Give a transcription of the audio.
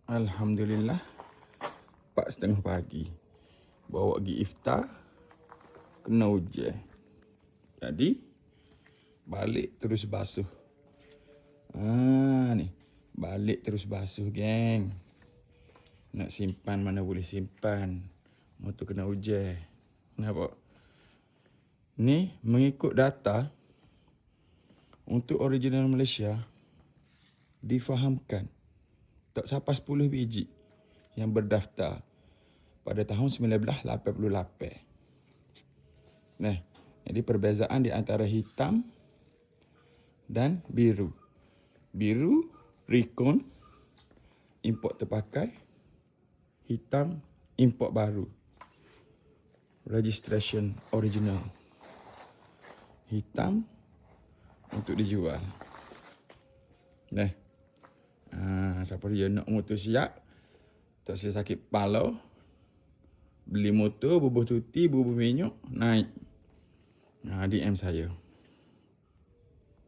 Alhamdulillah 4:30 pagi. Bawa pergi iftar, kena hujan. Jadi balik terus basuh. Ni balik terus basuh, geng. Nak simpan mana boleh simpan. Motor kena hujan. Nampak? Ni mengikut data untuk original Malaysia difahamkan tak sampai 10 biji yang berdaftar pada tahun 1988. Nah, jadi perbezaan di antara hitam dan biru. Biru, Recon, import terpakai. Hitam, import baru. Registration original. Hitam untuk dijual. Nah, siapa dia nak motor siap, tak saya sakit kepala, beli motor, bubuh tuti, bubuh minyak, naik. DM saya.